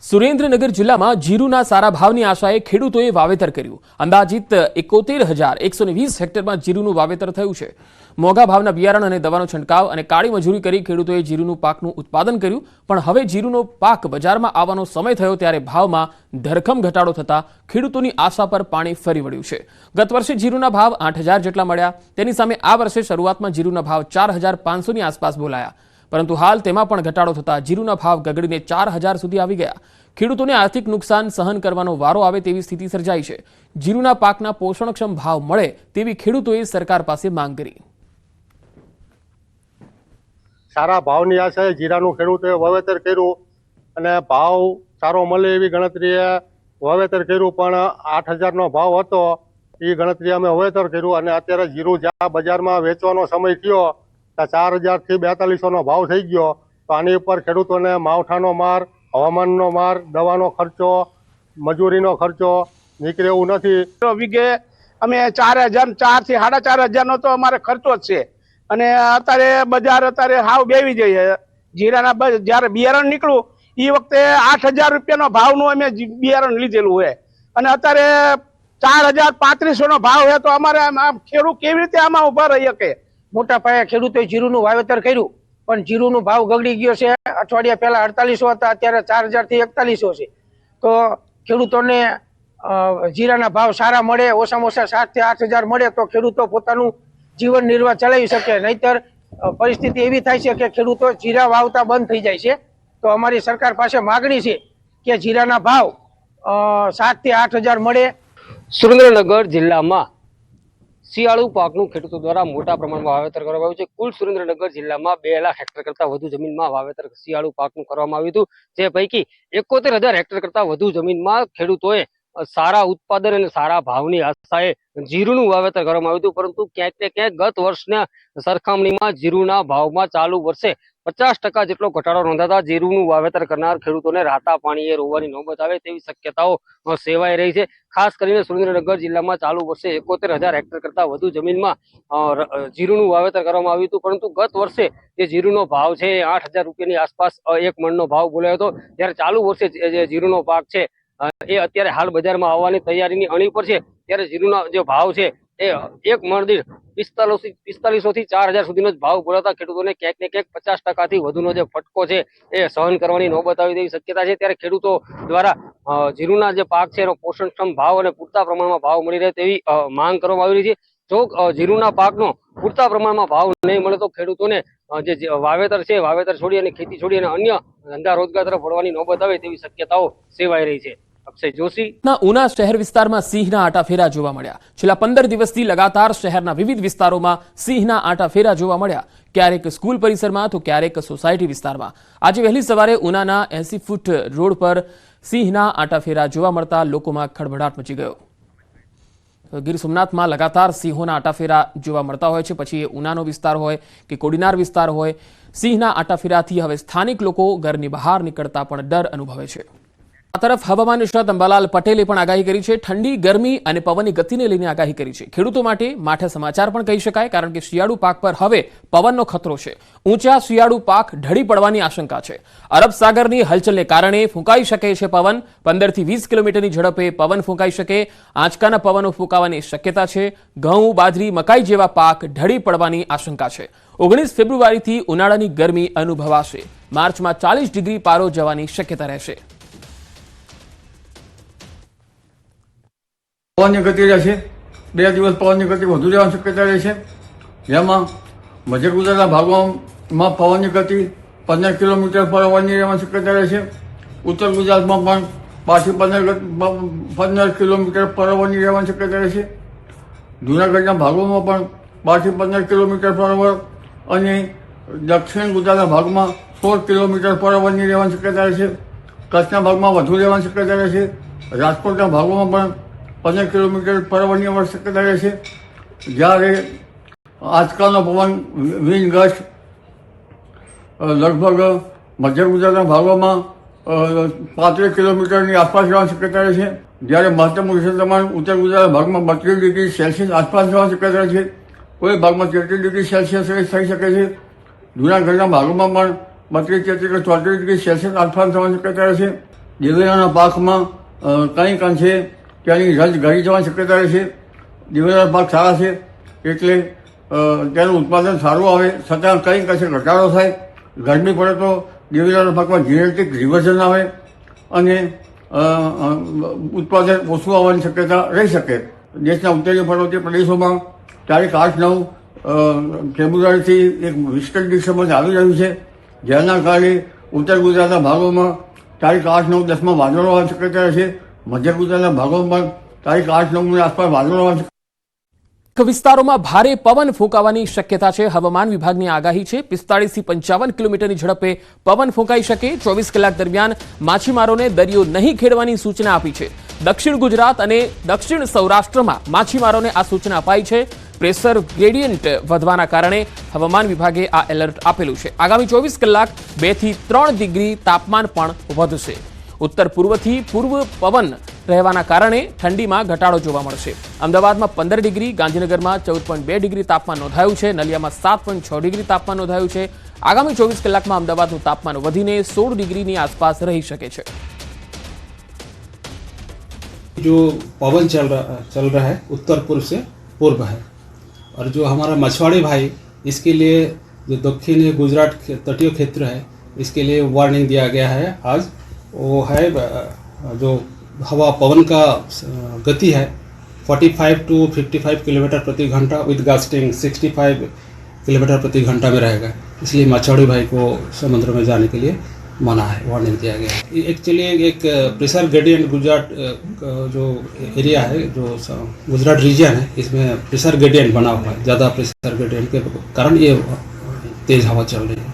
સુરેન્દ્રનગર જિલ્લામાં જીરુના સારા ભાવની આશાએ ખેડૂતોએ વાવેતર કર્યું। અંદાજિત 71,120 હેક્ટરમાં જીરુનું વાવેતર થયું છે। મોંઘા ભાવના બિયારણ અને દવાનો છંટકાવ અને કાળી મજૂરી કરી ખેડૂતોએ જીરુનું પાકનું ઉત્પાદન કર્યું, પણ હવે જીરુનો પાક બજારમાં આવવાનો સમય થયો ત્યારે ભાવમાં ધરખમ ઘટાડો થતા ખેડૂતોની આશા પર પાણી ફરી વળ્યું છે। ગત વર્ષે જીરુના ભાવ 8,000 જેટલા મળ્યા, તેની સામે આ વર્ષે શરૂઆતમાં જીરુના ભાવ 4,500ની આસપાસ બોલાયા, પરંતુ હાલ તેમાં પણ ઘટાડો થતા જીરુના ભાવ ગગડીને 4,000 સુધી આવી ગયા। ખેડૂતોને આર્થિક નુકસાન સહન કરવાનો વારો આવે તેવી સ્થિતિ સર્જાઈ છે। જીરુના પાકના પોષણક્ષમ ભાવ મળે તેવી ખેડૂતોએ સરકાર પાસે માંગ કરી। સારા ભાવની આશાએ જીરાનું ખેડૂતોએ વાવેતર કર્યું અને ભાવ સારો મળે એવી ગણતરીએ વાવેતર કર્યું, પણ 8,000નો ભાવ હતો એ ગણતરી અમે વાવેતર કર્યું અને અત્યારે જીરું જ્યાં બજારમાં વેચવાનો સમય થયો ત્યાં 4,000થી 4200નો ભાવ થઈ ગયો। તો આની ઉપર ખેડૂતોને માવઠાનો માર, હવામાનનો માર, દવાનો ખર્ચો, મજૂરીનો ખર્ચો નીકળે એવું નથી। વીઘે અમે 4,000 થી 4,500નો તો અમારે ખર્ચો જ છે અને અત્યારે બજાર હાવ બેવી જાય। જીરાના જયારે બિયારણ નીકળ્યું એ વખતે 8,000 રૂપિયાનો ભાવનું અમે બિયારણ લીધેલું હોય અને અત્યારે 4,035નો ભાવ હોય, તો અમારે ખેડૂત કેવી રીતે આમાં ઉભા રહી શકે? મોટા પાયે ખેડૂતોએ જીરુનું વાવેતર કર્યું, પણ જીરુનો ભાવ ગગડી ગયો છે। અઠવાડિયા પહેલા 4800 હતા, અત્યારે 4,000 થી 4100 છે। તો ખેડૂતોને જીરાના ભાવ સારા મળે, ઓછામાં ઓછા 7,000 થી 8,000 મળે તો ખેડૂતો પોતાનું જીવન નિર્વાહ ચલાવી શકે, નહીતર પરિસ્થિતિ એવી થાય છે કે ખેડૂતો જીરા વાવતા બંધ થઈ જાય છે। તો અમારી સરકાર પાસે માગણી છે કે જીરાના ભાવ 7,000 થી 8,000 મળે। સુરેન્દ્રનગર જિલ્લામાં શિયાળુ પાકનું ખેડૂતો દ્વારા મોટા પ્રમાણમાં વાવેતર કરવામાં આવ્યું છે। કુલ સુરેન્દ્રનગર જિલ્લામાં 2 લાખ હેક્ટર કરતા વધુ જમીનમાં વાવેતર શિયાળુ પાકનું કરવામાં આવ્યું હતું, જે પૈકી 71,000 હેક્ટર કરતા વધુ જમીનમાં ખેડૂતોએ સારા ઉત્પાદન અને સારા ભાવની આશાએ જીરુનું વાવેતર કરવામાં આવ્યું હતું, પરંતુ ક્યાંક ને ક્યાંક ગત વર્ષના સરખામણીમાં જીરુના ભાવમાં ચાલુ વર્ષે 50% જેટલો ઘટાડો નોંધાતા જીરુનું વાવેતર કરનાર ખેડૂતોને રાતા પાણીએ રોવાની નોબત આવે તેવી શક્યતાઓ સેવાઈ રહી છે। ખાસ કરીને સુરેન્દ્રનગર જિલ્લામાં ચાલુ વર્ષે 71,000 હેક્ટર કરતા વધુ જમીનમાં જીરુનું વાવેતર કરવામાં આવ્યું હતું, પરંતુ ગત વર્ષે જે જીરુનો ભાવ છે 8,000 રૂપિયાની આસપાસ એક મણનો ભાવ બોલાયો હતો, જ્યારે ચાલુ વર્ષે જે જીરુનો પાક છે એ અત્યારે હાલ બજારમાં આવવાની તૈયારીની અણી પર છે। ત્યારે જીરુના જે ભાવ છે એ એક મણ દીઠ 4500 થી 4,000 સુધીનો જ ભાવ બોલાતા ખેડૂતોને ક્યાંક ને ક્યાંક 50% વધુનો જે ફટકો છે એ સહન કરવાની નોબત આવી તેવી શક્યતા છે। ત્યારે ખેડૂતો દ્વારા જીરુના જે પાક છે એનો પોષણક્ષમ ભાવ અને પૂરતા પ્રમાણમાં ભાવ મળી રહે તેવી માંગ કરવામાં આવી રહી છે। જો જીરુના પાકનો પૂરતા પ્રમાણમાં ભાવ નહીં મળે તો ખેડૂતોને જે વાવેતર છે વાવેતર છોડી અને ખેતી છોડી અને અન્ય ધંધા રોજગાર તરફ વળવાની નોબત આવે તેવી શક્યતાઓ સેવાઈ રહી છે। અક્ષય જોશી। ઉના શહેર વિસ્તારમાં સિંહના આટાફેરા જોવા મળ્યા। છેલ્લા 15 દિવસથી લગાતાર શહેરના વિવિધ વિસ્તારોમાં સિંહના આટાફેરા જોવા મળ્યા, ક્યારેક સ્કૂલ પરિસરમાં તો ક્યારેક સોસાયટી વિસ્તારમાં। આજે વહેલી સવારે ઉનાના 80 ફૂટ રોડ પર સિંહના આટાફેરા જોવા મળતા લોકોમાં ખળભળાટ મચી ગયો। ગીર સોમનાથમાં લગાતાર સિંહોના આટાફેરા જોવા મળતા હોય છે, પછી એ ઉનાનો વિસ્તાર હોય કે કોડીનાર વિસ્તાર હોય, સિંહના આટાફેરાથી હવે સ્થાનિક લોકો ઘરની બહાર નીકળતા પણ ડર અનુભવે છે। આ તરફ હવામાન નિષ્ણાત અંબાલાલ પટેલે પણ આગાહી કરી છે। ઠંડી, ગરમી અને પવનની ગતિને લઈને આગાહી કરી છે। ખેડૂતો માટે માઠા સમાચાર પણ કહી શકાય, કારણ કે શિયાળુ પાક પર હવે પવનનો ખતરો છે। ઊંચા શિયાળુ પાક ઢળી પડવાની આશંકા છે। અરબ સાગરની હલચલને કારણે ફૂંકાઈ શકે છે પવન। 15 થી 20 કિલોમીટરની ઝડપે પવન ફૂંકાઈ શકે। આંચકાના પવનો ફૂંકાવાની શક્યતા છે। ઘઉં, બાજરી, મકાઈ જેવા પાક ઢળી પડવાની આશંકા છે। 19 ફેબ્રુઆરીથી ઉનાળાની ગરમી અનુભવાશે। માર્ચમાં 40 ડિગ્રી પારો જવાની શક્યતા રહેશે। પવનની ગતિ રહેશે। 2 દિવસ પવનની ગતિ વધુ રહેવાની શક્યતા રહેશે, જેમાં મધ્ય ગુજરાતના ભાગોમાં પવનની ગતિ 15 કિલોમીટર પર અવરની રહેવાની શક્યતા રહેશે। ઉત્તર ગુજરાતમાં પણ 12 થી 15 કિલોમીટર પર અવરની રહેવાની શક્યતા રહેશે। જૂનાગઢના ભાગોમાં પણ 12 થી 15 કિલોમીટર પર અવર અને દક્ષિણ ગુજરાતના ભાગમાં 16 કિલોમીટર પર અવરની રહેવાની શક્યતા રહેશે। કચ્છના ભાગમાં વધુ રહેવાની શક્યતા રહેશે। રાજકોટના ભાગોમાં પણ 15 કિલોમીટર પર અવરની શક્યતા રહેશે, જ્યારે આજકાલનો પવન વિન્ડ ગસ્ટ લગભગ મધ્ય ગુજરાતના ભાગોમાં 35 કિલોમીટરની આસપાસ રહેવાની શક્યતા રહેશે, જ્યારે મહત્તમ વરસાદ પ્રમાણ ઉત્તર ગુજરાતના ભાગમાં 32 ડિગ્રી સેલ્સિયસ આસપાસ રહેવાની શક્યતા રહેશે। કોઈ ભાગમાં 33 ડિગ્રી સેલ્સિયસ થઈ શકે છે। જૂનાગઢના ભાગોમાં પણ 32, 33, 34 ડિગ્રી સેલ્સિયસ આસપાસ થવાની શક્યતા રહેશે। દિવેલાના પાકમાં કંઈક અંશે ત્યાંની રજ ઘટી જવાની શક્યતા રહે છે. દિવેલાના પાક સારા છે એટલે તેનું ઉત્પાદન સારું આવે, છતાં કંઈક અંશે ઘટાડો થાય. ગરમી પડે તો દિવેલાના પાકમાં જીનેટિક રિવર્ઝન આવે અને ઉત્પાદન ઓછું આવવાની શક્યતા રહી શકે. દેશના ઉત્તરીય પર્વતીય પ્રદેશોમાં તારીખ 8-9 ફેબ્રુઆરીથી એક વિસ્કટ ડિસ્ટર્બન્સ આવી રહ્યું છે, જેના કારણે ઉત્તર ગુજરાતના ભાગોમાં તારીખ 8-9-10 વાદળો આવવાની શક્યતા રહેશે. મધ્ય ગુજરાતના ભાગોમાં તારીખ 8-9 આસપાસ વાદળો આવવાની વિસ્તારોમાં ભારે પવન ફૂંકાવાની શક્યતા છે. હવામાન વિભાગની આગાહી છે 45 થી 55 કિલોમીટરની ઝડપે પવન ફૂંકાઈ શકે. 24 કલાક દરમિયાન માછીમારોને દરિયો નહીં ખેડવાની સૂચના આપી છે. દક્ષિણ ગુજરાત અને દક્ષિણ સૌરાષ્ટ્રમાં માછીમારોને આ સૂચના અપાઈ છે. પ્રેશર ગ્રેડિયન્ટ વધવાના કારણે હવામાન વિભાગે આ એલર્ટ આપેલું છે. આગામી 24 કલાક 2 થી 3 ડિગ્રી તાપમાન પણ વધશે. ઉત્તર પૂર્વથી પૂર્વ પવન રહેવાના કારણે ઠંડીમાં ઘટાડો જોવા મળશે. અમદાવાદમાં 15 ડિગ્રી, ગાંધીનગરમાં 14.2 ડિગ્રી તાપમાન નોંધાયું છે. નલિયામાં 7.6 ડિગ્રી તાપમાન નોંધાયું છે. આગામી 24 કલાકમાં અમદાવાદનું તાપમાન વધીને 16 ડિગ્રીની આસપાસ રહી શકે છે. जो पवन चल रहा है उत्तर पूर्व से पूर्व है, और जो हमारा मछुआरे भाई, इसके लिए जो दक्षिणी गुजरात तटीय क्षेत्र है इसके लिए वार्निंग दिया गया है आज. वो है जो हवा पवन का गति है 45 to 55 किलोमीटर प्रति घंटा विद गस्टिंग 65 किलोमीटर प्रति घंटा में रहेगा. इसलिए मछुआरे भाई को समुद्र में जाने के लिए मना है, वार्निंग दिया गया है. एक्चुअली एक प्रेशर ग्रेडियंट गुजरात जो एरिया है, जो गुजरात रीजन है, इसमें प्रेशर ग्रेडियंट बना हुआ है. ज़्यादा प्रेशर ग्रेडियंट के कारण ये तेज़ हवा चल रही है.